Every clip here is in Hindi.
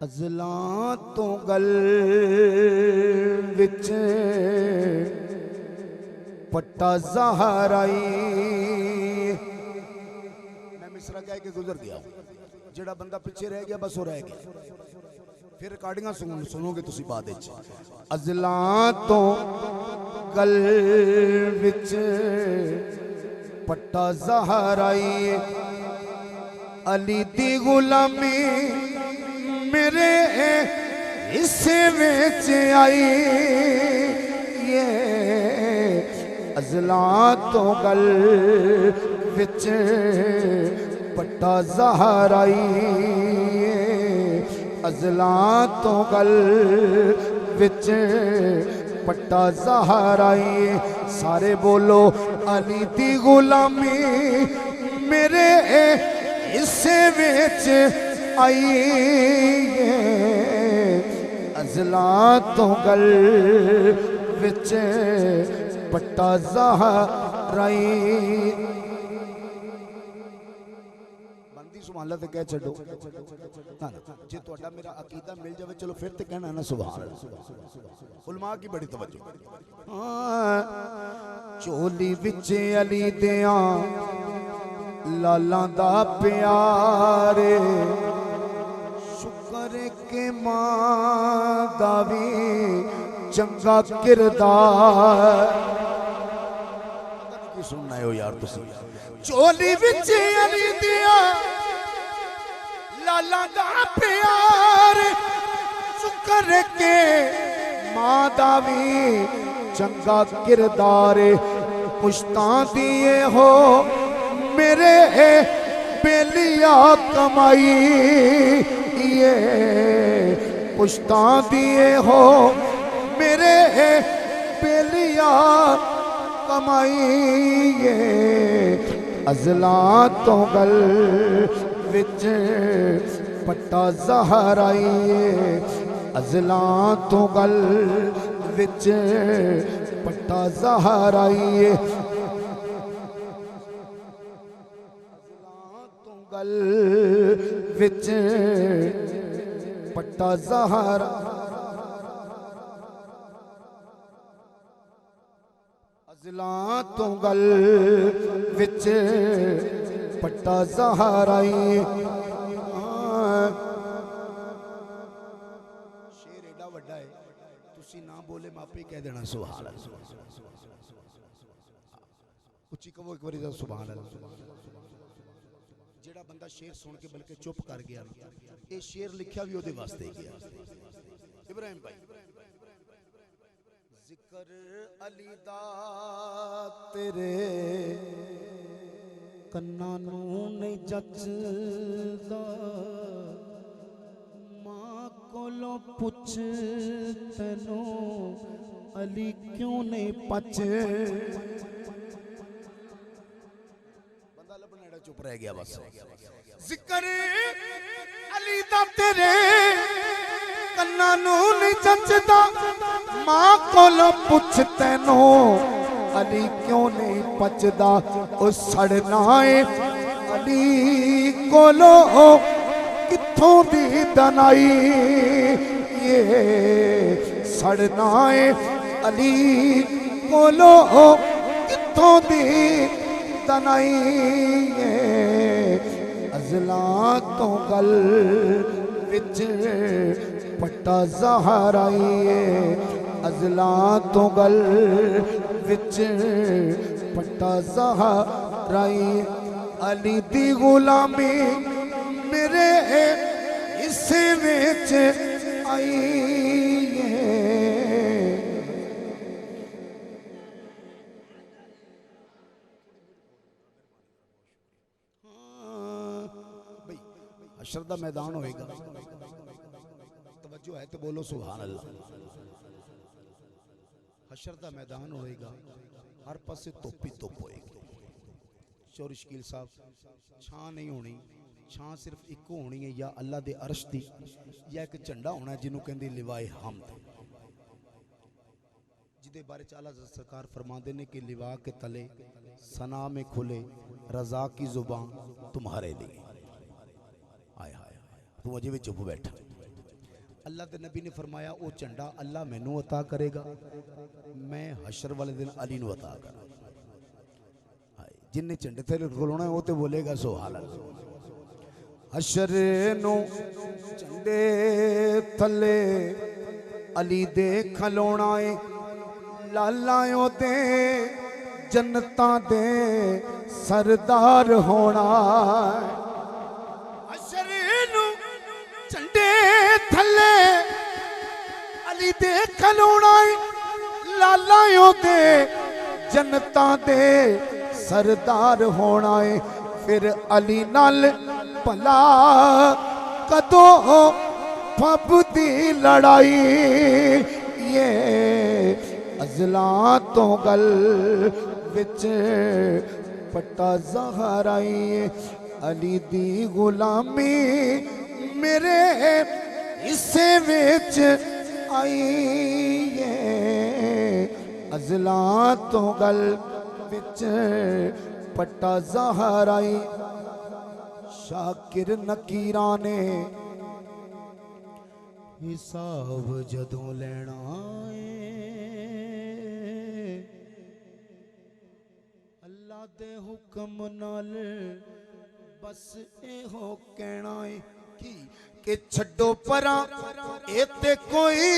अज़लां तो गल विच पट्टा ज़हर आई। मैं मिसरा कह के गुजर गया, जेड़ा बंदा पिछे रह गया बस वो रह गया। फिर रिकॉर्डिंग सुनोगे तुसी बाद विच। अज़लां तो गल विच पट्टा ज़हर आई, अली दी गुलामी मेरे हिस्से विच आई। ये अज़लां तो गल विच पट्टा ज़हर आई, अज़लां तो गल विच पट्टा ज़हर आई। सारे बोलो अली दी गुलामी मेरे हिस्से विच आई। अज़लां तो गल विच पट्टा ज़हर आई। बंदी सुभान अल्लाह कह छो ना, जे तुहाडा मेरा अकीदा मिल जाए चलो फिर तो कहना ना सुभान अल्लाह। उलमा की बड़ी तवज्जो। चोली विच अली दिया लाला दा प्यारे, शुक्र के मां दा भी चंगा किरदार। की सुनना है यार तुसी। चोली विच अली दिया लाला दा प्यारे, शुक्र के मां दा भी चंगा किरदार। पुश्तां दिए हो मेरे बेलिया कमाई, ये पुश्तां दिए हो मेरे बेलिया कमाई। ये अज़लां तो गल विच पट्टा ज़हर आई, अज़लां तो गल विच पट्टा ज़हर आई। गल विच पट्टा ज़हर, अज़लां तो गल विच पट्टा ज़हर आई। शेर एडा वड्डा है, तुसी ना बोले मैं आपे कह देना सुभान अल्लाह। उच्ची कहो एक बारी सुभान अल्लाह। जेड़ा बंदा शेर सुन के बल्कि चुप कर गया, ये शेर लिखा भी ओदे वास्ते गया। इब्राहिम भाई, जिक्र अली दा तेरे कन्ना नू नहीं जचदा, मां कोलों पुछ तैनू अली क्यों नहीं पच। चुप रह गया बस। जिक्र अली दा तेरे कन्ना नू नहीं जचदा, मां कोलों पुछ तैनू अली क्यों नहीं पचदा। ओ सड़ना है अली कोलों कित्थों दी दनाई, ये सड़ना है अली कोलों कित्थों दी तनाई। अज़लां तो गल विच पट्टा ज़हर आई, अज़लां तो गल विच पट्टा ज़हर आई। अली दी गुलामी मेरे हिस्से विच आई। हशर दा मैदान होएगा, तवज्जो है तो बोलो सुभान अल्लाह। हशर दा मैदान होएगा, हर पासे तोपी तोप होएगी। शौर शकील साहब, छां नहीं होनी, छां सिर्फ एक होनी है, या अल्लाह दे अर्श दी या एक झंडा होना जिन्हों कहंदे लिवाए हमद, जिदे बारे आला सरकार फरमाते ने कि लिवा के तले सना में खुले रजा की जुबान तुम्हारे लिए। आय हाय तू अजे भी चुप बैठा। अल्लाह के नबी ने फरमाया वो झंडा अल्लाह मैनू अता करेगा, मैं हशर वाले दिन अली नू अता करा। जिन्हें झंडे थे खलोना वो तो बोलेगा सुभान अल्लाह। हशर नू झंडे थले अली दे खलोना है, लालायों दे जन्नतां दे सरदार होना। हशर नू झंडे थले अली दे खलोना है, लालायों दे जन्नतां दे सरदार होना है। फिर अली नाल भला कदों फबदी लड़ाई, ये अजला तो गल विच पट्टा ज़हर आई। अली दी गुलामी मेरे हिस्से विच आई, ये अजला तो गल विच पट्टा ज़हर आई। शाकिर नकीरा ने हिसाब जदों लेना है, अल्लाह दे हुक्म नाल बस एहो कहना है कि छड्डो परा ए ते कोई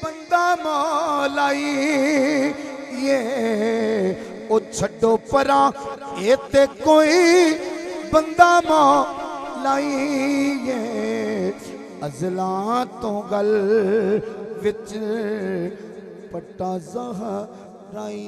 बंदा मौलाई, ये ओ छड्डो परा ए ते कोई बंदा मौलाई, ये अजला तो गल विच पट्टा ज़हर आई।